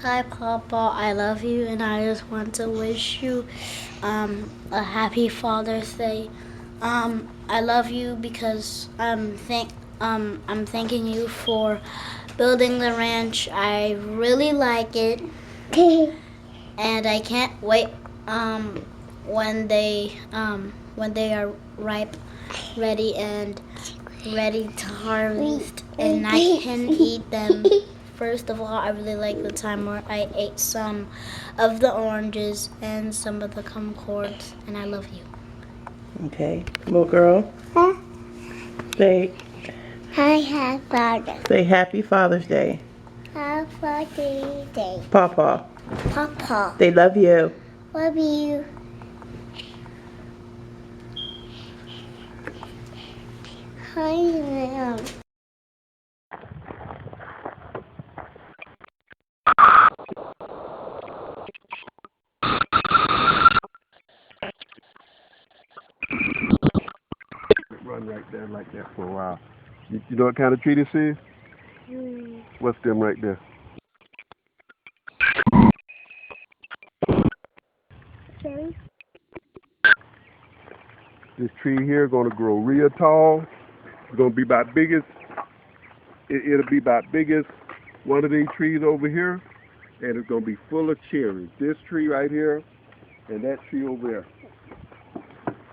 Hi, Papa. I love you, and I just want to wish you a happy Father's Day. I love you because I'm thanking you for building the ranch. I really like it, and I can't wait when they are ripe, ready and ready to harvest, and I can eat them. First of all, I really like the time where I ate some of the oranges and some of the kumquats, and I love you. Okay, little girl, say Hi, Happy Father's say Happy Father's Day, Day. Papa. Papa, They love you. love you. Hi, Mom. Run right there like that for a while. You know what kind of tree this is? What's them right there? Cherry. This tree here gonna grow real tall. It's gonna be about big as it'll be about big as one of these trees over here, and it's gonna be full of cherries. This tree right here and that tree over there.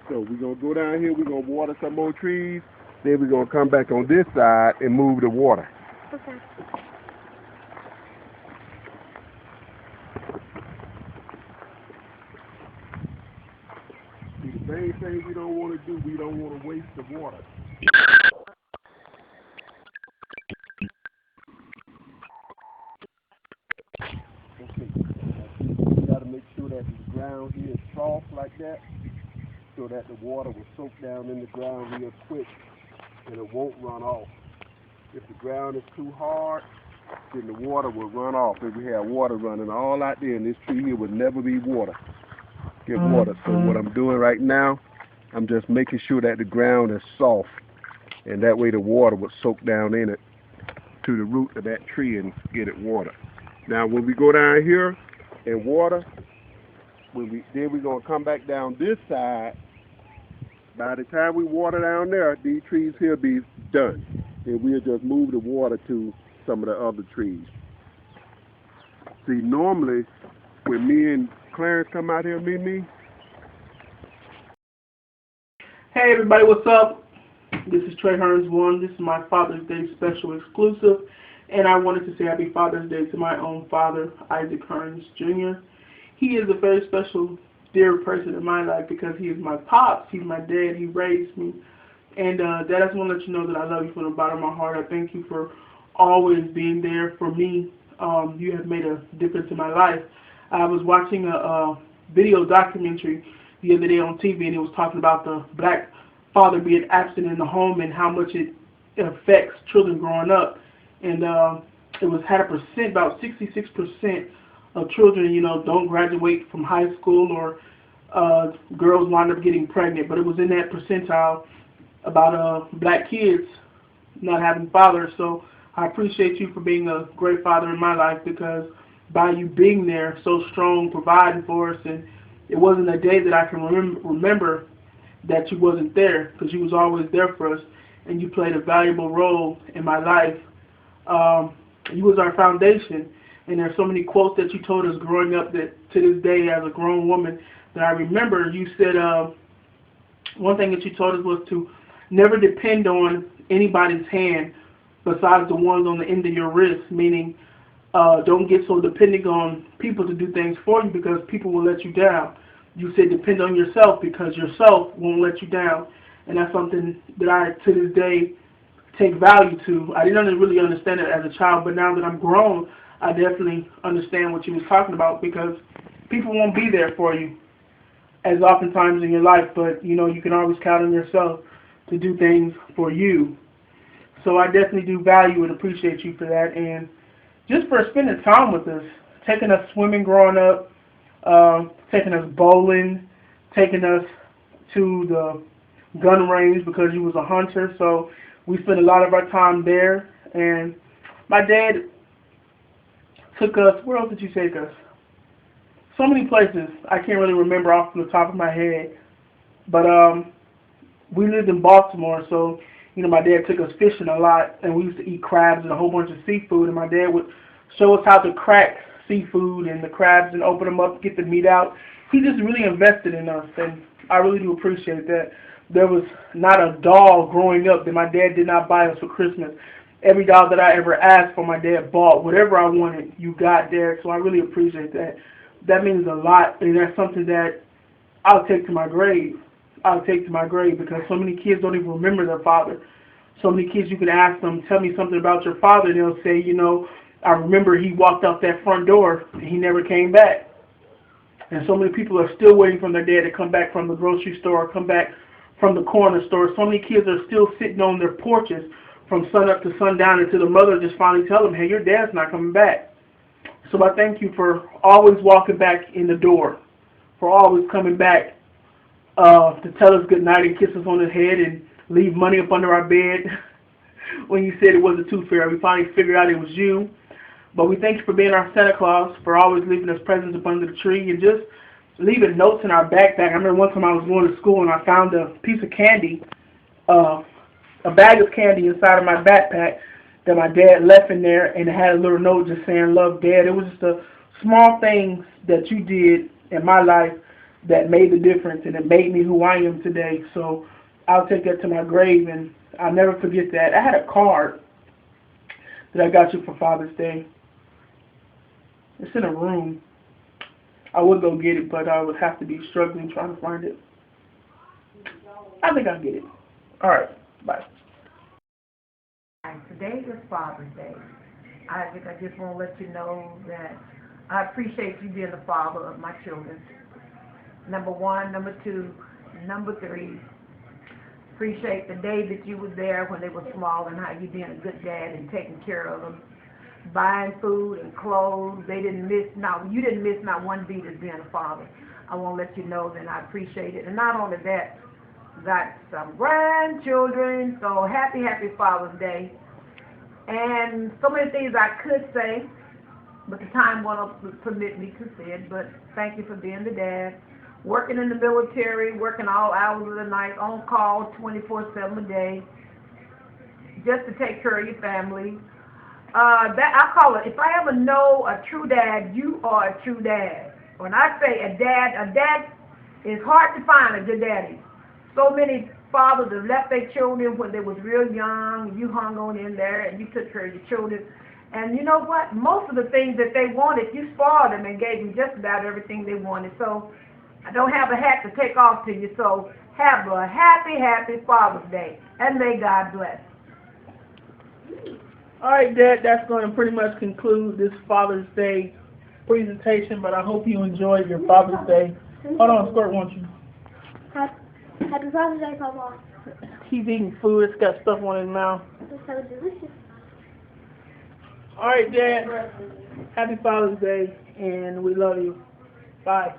So we're gonna go down here. We're gonna water some more trees. Then we're gonna come back on this side and move the water. Okay. See, the main thing we don't want to do, we don't want to waste the water. Okay. We got to make sure that the ground here is soft like that, so that the water will soak down in the ground real quick and it won't run off. If the ground is too hard, then the water will run off. If we have water running all out there, and this tree here would never be get water. So what I'm doing right now, I'm just making sure that the ground is soft, and that way the water will soak down in it to the root of that tree and get it water. Now when we go down here and water, then we're gonna come back down this side. By the time we water down there, these trees here be done. And we'll just move the water to some of the other trees. See, normally when me and Clarence come out here, me, Hey everybody, what's up? This is Trey Hearns One. This is my Father's Day special exclusive, and I wanted to say Happy Father's Day to my own father, Isaac Hearns Jr. He is a very special, dear person in my life because he is my pops. He's my dad. He raised me, and Dad, I just want to let you know that I love you from the bottom of my heart. I thank you for always being there for me. You have made a difference in my life. I was watching a video documentary the other day on TV, and it was talking about the black father being absent in the home and how much it affects children growing up. And it was had a percent, about 66% of children, don't graduate from high school, or girls wind up getting pregnant. But it was in that percentile about black kids not having fathers. So I appreciate you for being a great father in my life, because by you being there so strong, providing for us, and it wasn't a day that I can remember that you wasn't there, because you was always there for us, and you played a valuable role in my life. You was our foundation, and there's so many quotes that you told us growing up that to this day as a grown woman that I remember. You said one thing that you told us was to never depend on anybody's hand besides the ones on the end of your wrist, meaning don't get so dependent on people to do things for you, because people will let you down. You said depend on yourself, because yourself won't let you down. And that's something that I, to this day, take value to. I didn't really understand it as a child, but now that I'm grown, I definitely understand what you was talking about, because people won't be there for you as oftentimes in your life, but you can always count on yourself to do things for you. So I definitely do value and appreciate you for that, and just for spending time with us, taking us swimming growing up, taking us bowling, taking us to the gun range because you was a hunter. So we spent a lot of our time there. And my dad took us, where else did you take us? So many places. I can't really remember off the top of my head. But we lived in Baltimore, so, my dad took us fishing a lot, and we used to eat crabs and a whole bunch of seafood, and my dad would show us how to crack seafood and the crabs and open them up, get the meat out. He just really invested in us, and I really do appreciate that. There was not a doll growing up that my dad did not buy us for Christmas. Every doll that I ever asked for, my dad bought. Whatever I wanted, you got, Dad, so I really appreciate that. That means a lot, and that's something that I'll take to my grave. I'll take to my grave, because so many kids don't even remember their father. So many kids, you can ask them, tell me something about your father, and they'll say, I remember he walked out that front door and he never came back. And so many people are still waiting for their dad to come back from the grocery store or come back from the corner store. So many kids are still sitting on their porches from sun up to sundown until the mother just finally tells them, hey, your dad's not coming back. So I thank you for always walking back in the door, for always coming back to tell us good night and kiss us on the head and leave money up under our bed when you said it wasn't too fair. We finally figured out it was you. But we thank you for being our Santa Claus, for always leaving us presents up under the tree and just leaving notes in our backpack. I remember one time I was going to school and I found a piece of candy, a bag of candy inside of my backpack that my dad left in there, and it had a little note just saying, love, Dad. It was just the small things that you did in my life that made the difference, and it made me who I am today. So I'll take that to my grave, and I'll never forget that. I had a card that I got you for Father's Day. It's in a room. I would go get it, but I would have to be struggling trying to find it. I think I'll get it. All right. Bye. Today is Father's Day. Isaac, I just want to let you know that I appreciate you being the father of my children. Number one, number two, number three. Appreciate the day that you were there when they were small and how you being a good dad and taking care of them. Buying food and clothes. You didn't miss not one beat as being a father. I want to let you know that I appreciate it. And not only that, got some grandchildren, so happy Father's Day. And so many things I could say, but the time won't permit me to say it. But thank you for being the dad. Working in the military, working all hours of the night, on call 24/7 a day, just to take care of your family. That I call it, if I ever know a true dad, you are a true dad. When I say a dad is hard to find a good daddy. So many fathers have left their children when they was real young. You hung on in there and you took care of your children. And you know what? Most of the things that they wanted, you spoiled them and gave them just about everything they wanted. So I don't have a hat to take off to you. So have a happy Father's Day. And may God bless. All right, Dad, that's going to pretty much conclude this Father's Day presentation, but I hope you enjoyed your Father's Day. Hold on, Squirt wants you. Happy Father's Day, Papa. He's eating food. It's got stuff on his mouth. It's so delicious. All right, Dad. Happy Father's Day, and we love you. Bye.